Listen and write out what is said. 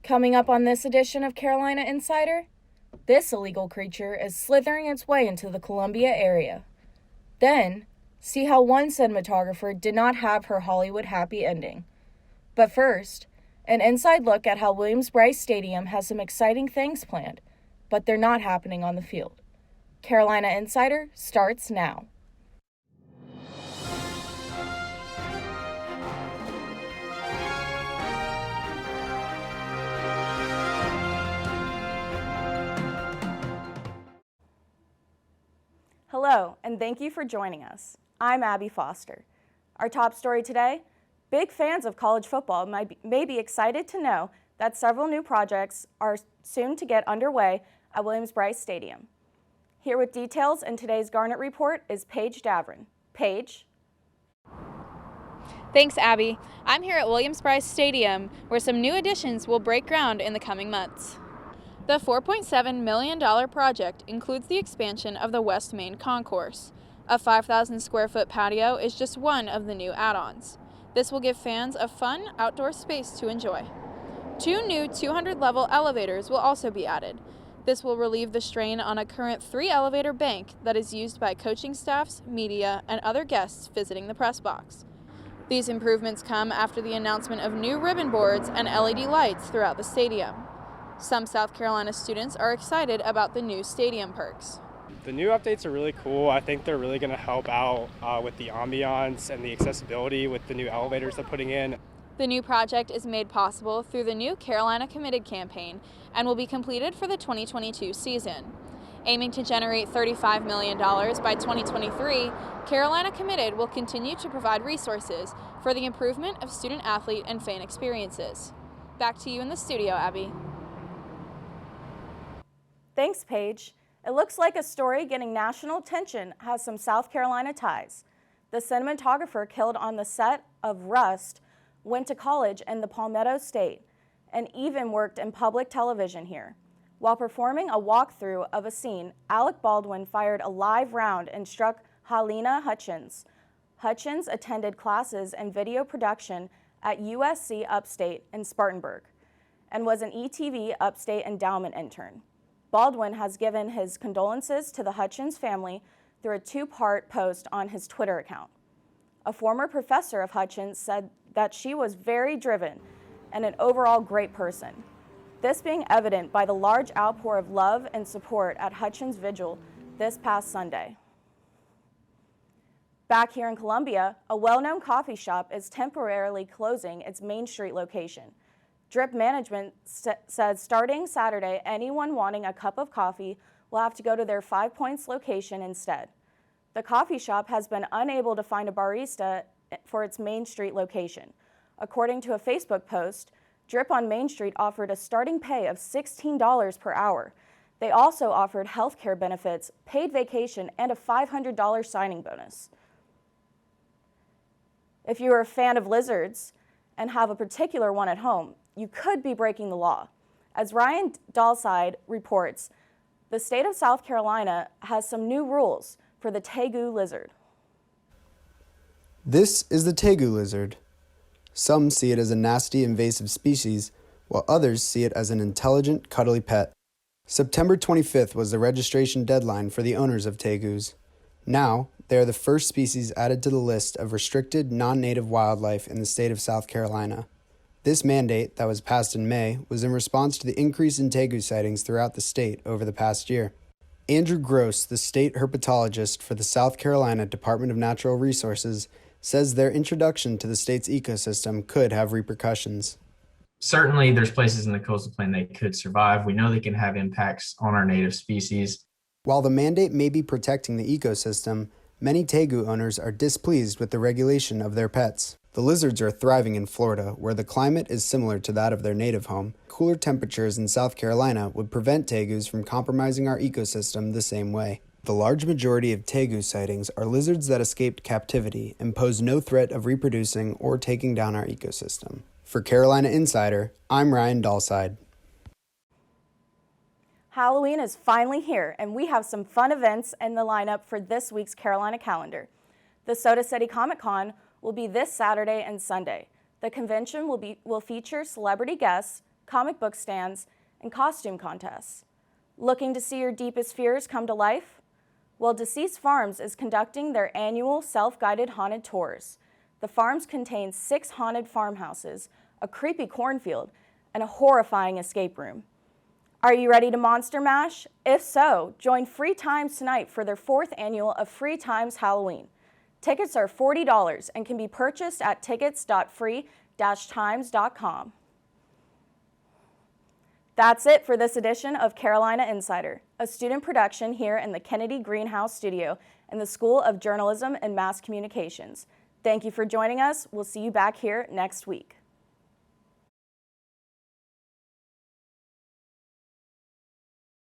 Coming up on this edition of Carolina Insider, this illegal creature is slithering its way into the Columbia area. Then, see how one cinematographer did not have her Hollywood happy ending. But first, an inside look at how Williams Brice Stadium has some exciting things planned, but they're not happening on the field. Carolina Insider starts now. Hello, and thank you for joining us. I'm Abbey Foster. Our top story today, big fans of college football may be excited to know that several new projects are soon to get underway at Williams Brice Stadium. Here with details in today's Garnet Report is Paige Davoren. Paige? Thanks, Abby. I'm here at Williams Brice Stadium, where some new additions will break ground in the coming months. The $4.7 million project includes the expansion of the West Main Concourse. A 5,000 square foot patio is just one of the new add-ons. This will give fans a fun outdoor space to enjoy. 2 new 200-level elevators will also be added. This will relieve the strain on a current 3-elevator bank that is used by coaching staffs, media, and other guests visiting the press box. These improvements come after the announcement of new ribbon boards and LED lights throughout the stadium. Some South Carolina students are excited about the new stadium perks. The new updates are really cool. I think they're really going to help out with the ambiance and the accessibility with the new elevators they're putting in. The new project is made possible through the new Carolina Committed campaign and will be completed for the 2022 season. Aiming to generate $35 million by 2023, Carolina Committed will continue to provide resources for the improvement of student-athlete and fan experiences. Back to you in the studio, Abby. Thanks, Paige. It looks like a story getting national attention has some South Carolina ties. The cinematographer killed on the set of Rust went to college in the Palmetto State and even worked in public television here. While performing a walkthrough of a scene, Alec Baldwin fired a live round and struck Halyna Hutchins. Hutchins attended classes in video production at USC Upstate in Spartanburg and was an ETV Upstate endowment intern. Baldwin has given his condolences to the Hutchins family through a 2-part post on his Twitter account. A former professor of Hutchins said that she was very driven and an overall great person. This being evident by the large outpour of love and support at Hutchins' vigil this past Sunday. Back here in Columbia, a well-known coffee shop is temporarily closing its Main Street location. Drip Management says starting Saturday, anyone wanting a cup of coffee will have to go to their 5 Points location instead. The coffee shop has been unable to find a barista for its Main Street location. According to a Facebook post, Drip on Main Street offered a starting pay of $16 per hour. They also offered health care benefits, paid vacation, and a $500 signing bonus. If you are a fan of lizards and have a particular one at home, you could be breaking the law. As Ryan Dalside reports, the state of South Carolina has some new rules for the Tegu lizard. This is the Tegu lizard. Some see it as a nasty invasive species, while others see it as an intelligent, cuddly pet. September 25th was the registration deadline for the owners of Tegus. Now, they are the first species added to the list of restricted non-native wildlife in the state of South Carolina. This mandate, that was passed in May, was in response to the increase in Tegu sightings throughout the state over the past year. Andrew Gross, the state herpetologist for the South Carolina Department of Natural Resources, says their introduction to the state's ecosystem could have repercussions. Certainly, there's places in the coastal plain they could survive. We know they can have impacts on our native species. While the mandate may be protecting the ecosystem, many Tegu owners are displeased with the regulation of their pets. The lizards are thriving in Florida, where the climate is similar to that of their native home. Cooler temperatures in South Carolina would prevent tegus from compromising our ecosystem the same way. The large majority of tegu sightings are lizards that escaped captivity and pose no threat of reproducing or taking down our ecosystem. For Carolina Insider, I'm Ryan Dalside. Halloween is finally here, and we have some fun events in the lineup for this week's Carolina calendar. The Soda City Comic Con will be this Saturday and Sunday. The convention will feature celebrity guests, comic book stands, and costume contests. Looking to see your deepest fears come to life? Well, Deceased Farms is conducting their annual self-guided haunted tours. The farms contain 6 haunted farmhouses, a creepy cornfield, and a horrifying escape room. Are you ready to Monster Mash? If so, join Free Times tonight for their 4th annual of Free Times Halloween. Tickets are $40 and can be purchased at tickets.free-times.com. That's it for this edition of Carolina Insider, a student production here in the Kennedy Greenhouse Studio in the School of Journalism and Mass Communications. Thank you for joining us. We'll see you back here next week.